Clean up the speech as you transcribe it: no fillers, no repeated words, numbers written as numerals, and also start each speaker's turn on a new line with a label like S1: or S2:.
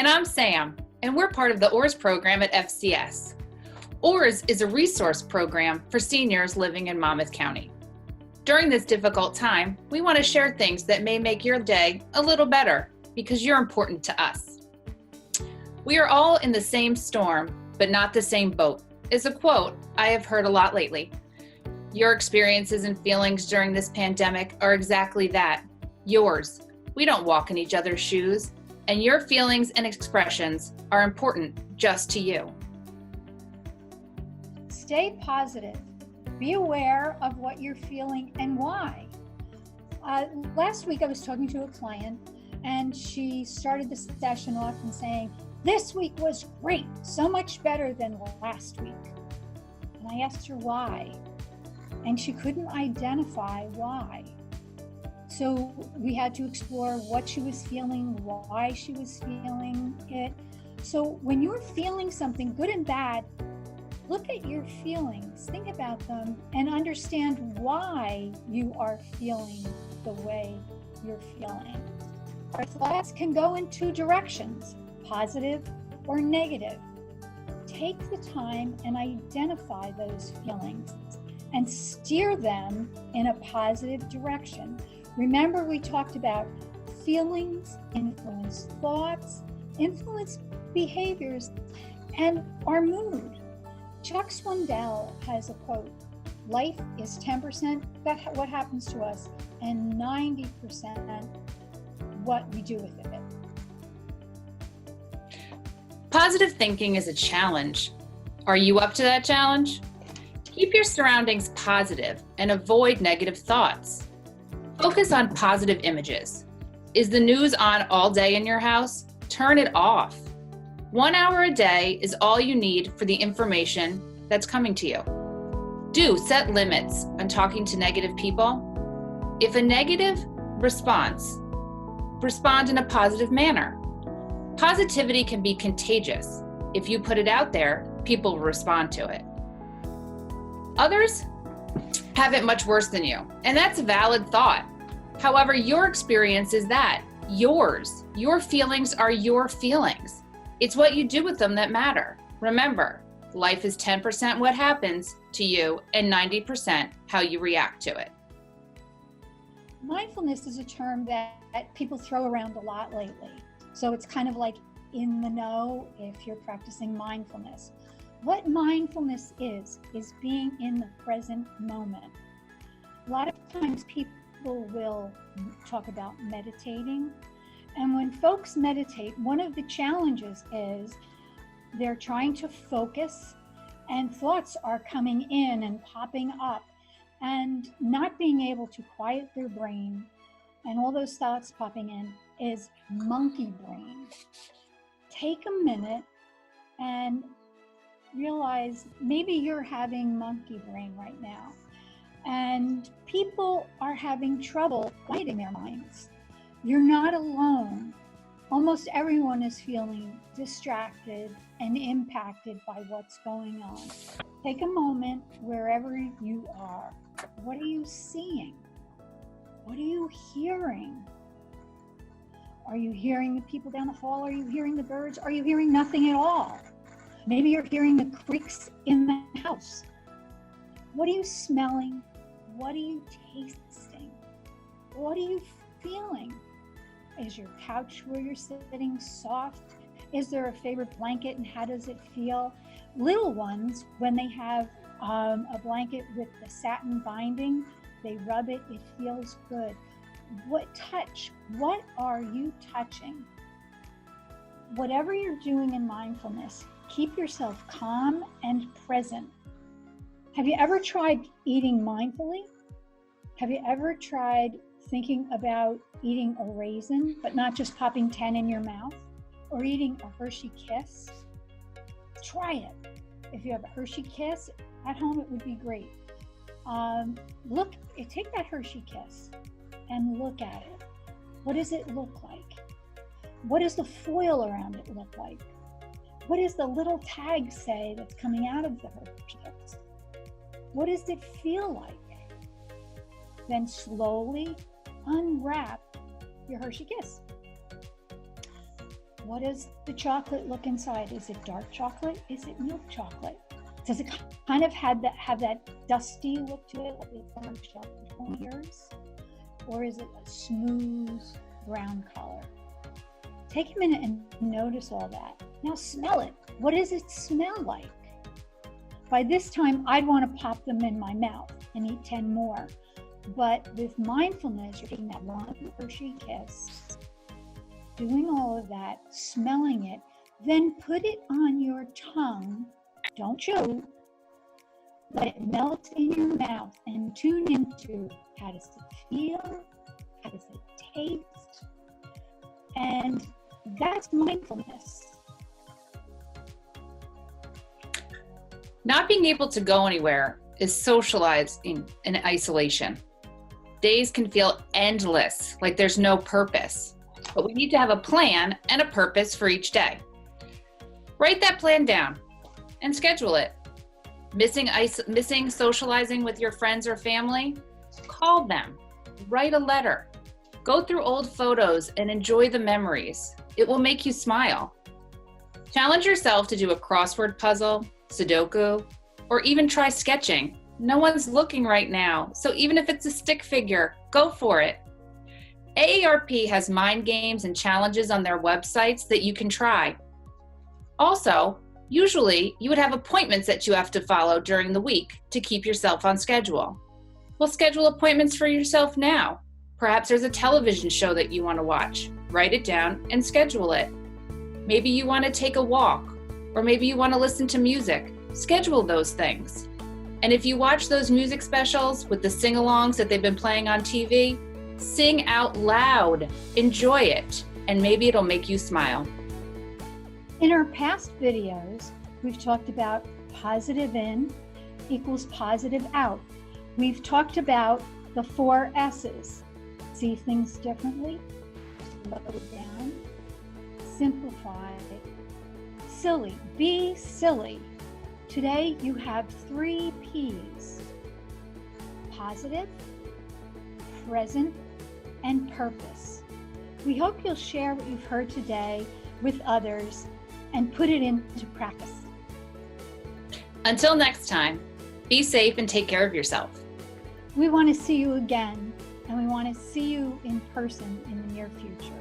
S1: And I'm Sam, and we're part of the OARS program at FCS. OARS is a resource program for seniors living in Monmouth County. During this difficult time, we want to share things that may make your day a little better because you're important to us. We are all in the same storm, but not the same boat, is a quote I have heard a lot lately. Your experiences and feelings during this pandemic are exactly that, yours. We don't walk in each other's shoes, and your feelings and expressions are important just to you.
S2: Stay positive. Be aware of what you're feeling and why. Last week I was talking to a client and she started the session off and saying, "This week was great, so much better than last week." And I asked her why, and she couldn't identify why. So we had to explore what she was feeling, why she was feeling it. So when you're feeling something good and bad, look at your feelings, think about them, and understand why you are feeling the way you're feeling. Our thoughts can go in two directions, positive or negative. Take the time and identify those feelings and steer them in a positive direction. Remember, we talked about feelings influence thoughts, influence behaviors, and our mood. Chuck Swindoll has a quote, "Life is 10% what happens to us and 90% what we do with it."
S1: Positive thinking is a challenge. Are you up to that challenge? Keep your surroundings positive and avoid negative thoughts. Focus on positive images. Is the news on all day in your house? Turn it off. 1 hour a day is all you need for the information that's coming to you. Do set limits on talking to negative people. If a negative response, respond in a positive manner. Positivity can be contagious. If you put it out there, people will respond to it. Others have it much worse than you, and that's a valid thought. However, your experience is that yours. Your feelings are your feelings. It's what you do with them that matter. Remember, life is 10% what happens to you and 90% how you react to it.
S2: Mindfulness is a term that people throw around a lot lately. So it's kind of like in the know if you're practicing mindfulness. What mindfulness is being in the present moment. A lot of times people will talk about meditating. And when folks meditate, one of the challenges is they're trying to focus and thoughts are coming in and popping up and not being able to quiet their brain. And all those thoughts popping in is monkey brain. Take a minute and realize maybe you're having monkey brain right now. And people are having trouble quieting their minds. You're not alone. Almost everyone is feeling distracted and impacted by what's going on. Take a moment wherever you are. What are you seeing? What are you hearing? Are you hearing the people down the hall? Are you hearing the birds? Are you hearing nothing at all? Maybe you're hearing the creaks in the house. What are you smelling? What are you tasting? What are you feeling? Is your couch where you're sitting soft? Is there a favorite blanket and how does it feel? Little ones, when they have a blanket with the satin binding, they rub it, it feels good. What are you touching? Whatever you're doing in mindfulness, keep yourself calm and present. Have you ever tried eating mindfully? Have you ever tried thinking about eating a raisin, but not just popping 10 in your mouth? Or eating a Hershey Kiss? Try it. If you have a Hershey Kiss at home, it would be great. Take that Hershey Kiss and look at it. What does it look like? What does the foil around it look like? What does the little tag say that's coming out of the Hershey Kiss? What does it feel like? Then slowly unwrap your Hershey Kiss. What does the chocolate look inside? Is it dark chocolate? Is it milk chocolate? Does it kind of have that dusty look to it, like it's dark chocolate years? Or is it a smooth brown color? Take a minute and notice all that. Now smell it. What does it smell like? By this time, I'd want to pop them in my mouth and eat 10 more. But with mindfulness, you're taking that one Hershey kiss, doing all of that, smelling it, then put it on your tongue. Don't chew. Let it melt in your mouth and tune into how does it feel, how does it taste, and that's mindfulness.
S1: Not being able to go anywhere is socializing in isolation. Days can feel endless, like there's no purpose, but we need to have a plan and a purpose for each day. Write that plan down and schedule it. Missing socializing with your friends or family? Call them, write a letter, go through old photos and enjoy the memories. It will make you smile. Challenge yourself to do a crossword puzzle, Sudoku, or even try sketching. No one's looking right now, so even if it's a stick figure, go for it. AARP has mind games and challenges on their websites that you can try. Also, usually you would have appointments that you have to follow during the week to keep yourself on schedule. Well, schedule appointments for yourself now. Perhaps there's a television show that you want to watch. Write it down and schedule it. Maybe you want to take a walk, or maybe you want to listen to music. Schedule those things. And if you watch those music specials with the sing-alongs that they've been playing on TV, sing out loud, enjoy it, and maybe it'll make you smile.
S2: In our past videos, we've talked about positive in equals positive out. We've talked about the 4 S's. See things differently, slow down, simplify, silly, be silly. Today you have 3 P's: positive, present, and purpose. We hope you'll share what you've heard today with others and put it into practice.
S1: Until next time, be safe and take care of yourself.
S2: We want to see you again, and we want to see you in person in the near future.